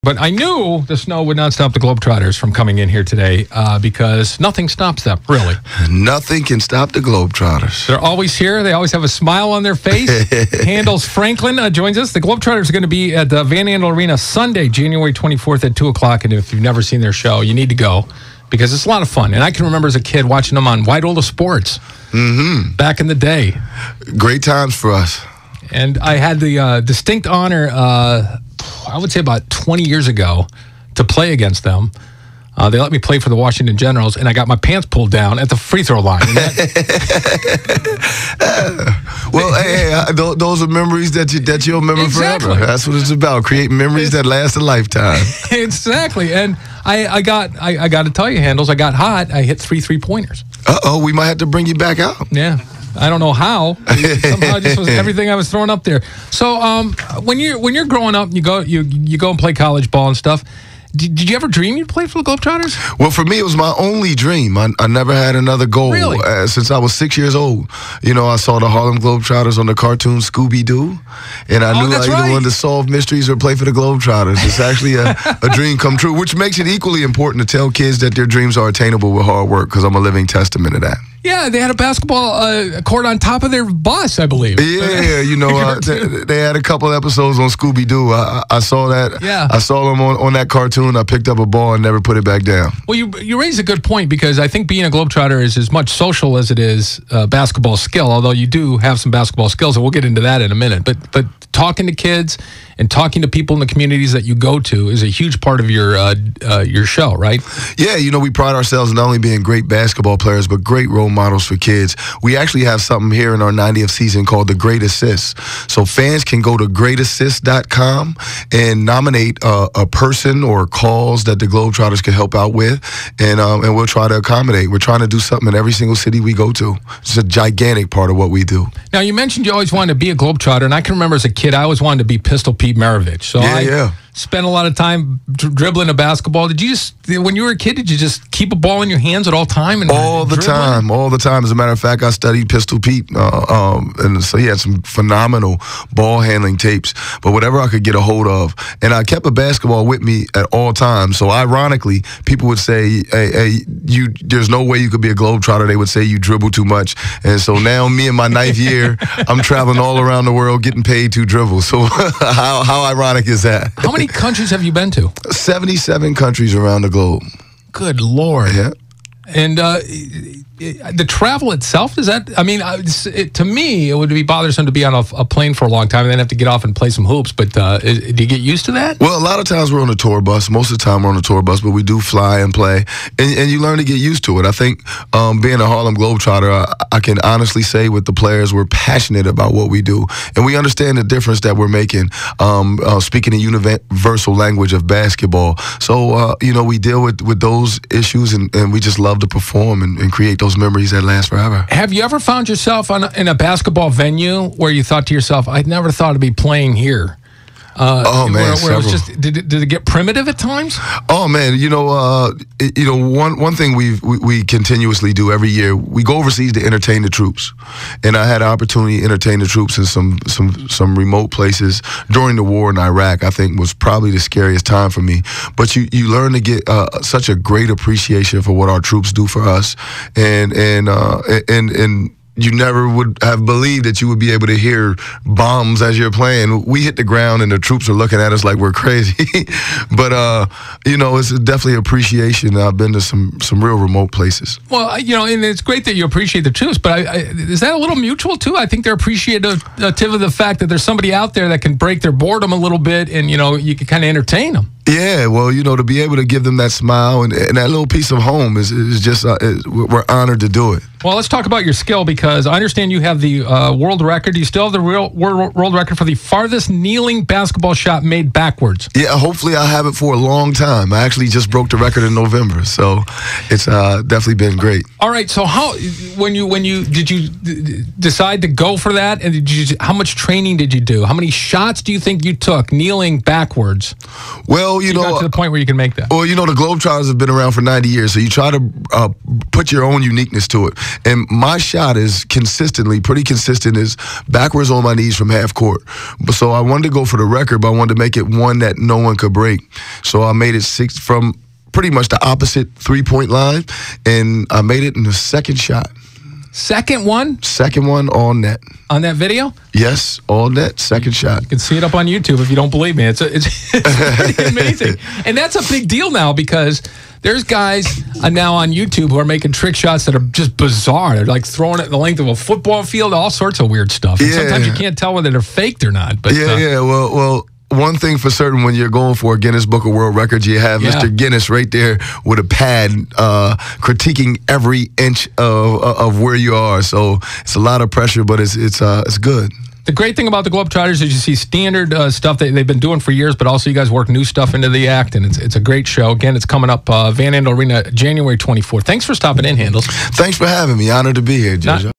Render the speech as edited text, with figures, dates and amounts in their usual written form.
But I knew the snow would not stop the Globetrotters from coming in here today because nothing stops them, really. Nothing can stop the Globetrotters. They're always here. They always have a smile on their face. Handles Franklin joins us. The Globetrotters are going to be at the Van Andel Arena Sunday, January 24th at 2 o'clock. And if you've never seen their show, you need to go because it's a lot of fun. And I can remember as a kid watching them on Wide World of Sports back in the day. Great times for us. And I had the distinct honor, I would say about 20 years ago, to play against them. They let me play for the Washington Generals, and I got my pants pulled down at the free throw line. Well, hey, those are memories that you'll remember forever. That's what it's about, creating memories that last a lifetime. Exactly. And I got to tell you, Handles, I got hot. I hit 3 3-pointers. Uh-oh, we might have to bring you back out. Yeah. I don't know how. Somehow it just was everything I was throwing up there. So when you're growing up, you go and play college ball and stuff. Did you ever dream you'd play for the Globetrotters? Well, for me, it was my only dream. I never had another goal. Really? Since I was 6 years old. You know, I saw the Harlem Globetrotters on the cartoon Scooby Doo, and I knew I either wanted to solve mysteries or play for the Globetrotters. It's actually a dream come true, which makes it equally important to tell kids that their dreams are attainable with hard work, because I'm a living testament to that. Yeah, they had a basketball court on top of their bus, I believe. Yeah, you know, they had a couple episodes on Scooby Doo. I saw that. Yeah. I saw them on that cartoon. I picked up a ball and never put it back down. Well, you raise a good point, because I think being a Globetrotter is as much social as it is basketball skill, although you do have some basketball skills, and we'll get into that in a minute. But talking to kids and talking to people in the communities that you go to is a huge part of your show, right? Yeah, you know, we pride ourselves in not only being great basketball players, but great role models for kids. We actually have something here in our 90th season called the Great Assist. So fans can go to greatassist.com and nominate a person or cause that the Globetrotters can help out with, and we'll try to accommodate. We're trying to do something in every single city we go to. It's a gigantic part of what we do. Now, you mentioned you always wanted to be a Globetrotter, and I can remember as a kid, I always wanted to be Pistol Pete Maravich. So I spent a lot of time dribbling a basketball. Did you just, when you were a kid, did you just keep a ball in your hands at all time? And all the time. As a matter of fact, I studied Pistol Pete, and so he had some phenomenal ball handling tapes, but whatever I could get a hold of. And I kept a basketball with me at all times. So ironically, people would say, hey, there's no way you could be a Globetrotter. They would say you dribble too much. And so now me in my 9th year, I'm traveling all around the world getting paid to dribble. So how ironic is that? How many countries have you been to? 77 countries around the globe. Good Lord. Yeah. And the travel itself, is that, I mean, to me, it would be bothersome to be on a plane for a long time and then have to get off and play some hoops. But do you get used to that? Well, a lot of times we're on a tour bus. Most of the time we're on a tour bus, but we do fly and play. And you learn to get used to it. I think being a Harlem Globetrotter, I can honestly say with the players, we're passionate about what we do. And we understand the difference that we're making, speaking the universal language of basketball. So, you know, we deal with those issues, and we just love to perform and create those memories that last forever. Have you ever found yourself in a basketball venue where you thought to yourself, I never thought I'd be playing here? Oh man, where it was just, did it get primitive at times? Oh man, one thing we continuously do every year, we go overseas to entertain the troops, and I had an opportunity to entertain the troops in some remote places during the war in Iraq. I think was probably the scariest time for me. But you learn to get such a great appreciation for what our troops do for us, and you never would have believed that you would be able to hear bombs as you're playing. We hit the ground and the troops are looking at us like we're crazy. But, it's definitely appreciation. I've been to some real remote places. Well, and it's great that you appreciate the troops, but is that a little mutual too? I think they're appreciative of the fact that there's somebody out there that can break their boredom a little bit and, you can kind of entertain them. Yeah, well, to be able to give them that smile and that little piece of home is just, we're honored to do it. Well, let's talk about your skill, because I understand you have the world record. Do you still have the world record for the farthest kneeling basketball shot made backwards? Yeah, hopefully I'll have it for a long time. I actually just broke the record in November, so it's definitely been great. All right, so when you did you decide to go for that, and how much training did you do? How many shots do you think you took kneeling backwards? Well, you got to the point where you can make that. Well, the Globetrotters have been around for 90 years, so you try to put your own uniqueness to it. And my shot is pretty consistent, is backwards on my knees from half court. So I wanted to go for the record, but I wanted to make it one that no one could break. So I made it 6 from pretty much the opposite 3-point line, and I made it in the second shot. Second one? Second one all net. On that video? Yes, all net, second shot. You can see it up on YouTube if you don't believe me. It's pretty amazing. And that's a big deal now, because there's guys now on YouTube who are making trick shots that are just bizarre. They're like throwing it the length of a football field, all sorts of weird stuff. And sometimes you can't tell whether they're faked or not. But Well, one thing for certain, when you're going for a Guinness Book of World Records, you have Mr. Guinness right there with a pad critiquing every inch of where you are. So it's a lot of pressure, but it's good. The great thing about the Globetrotters is you see standard stuff that they've been doing for years, but also you guys work new stuff into the act, and it's a great show. Again, it's coming up Van Andel Arena January 24th. Thanks for stopping in, Handles. Thanks for having me. Honored to be here, Jojo.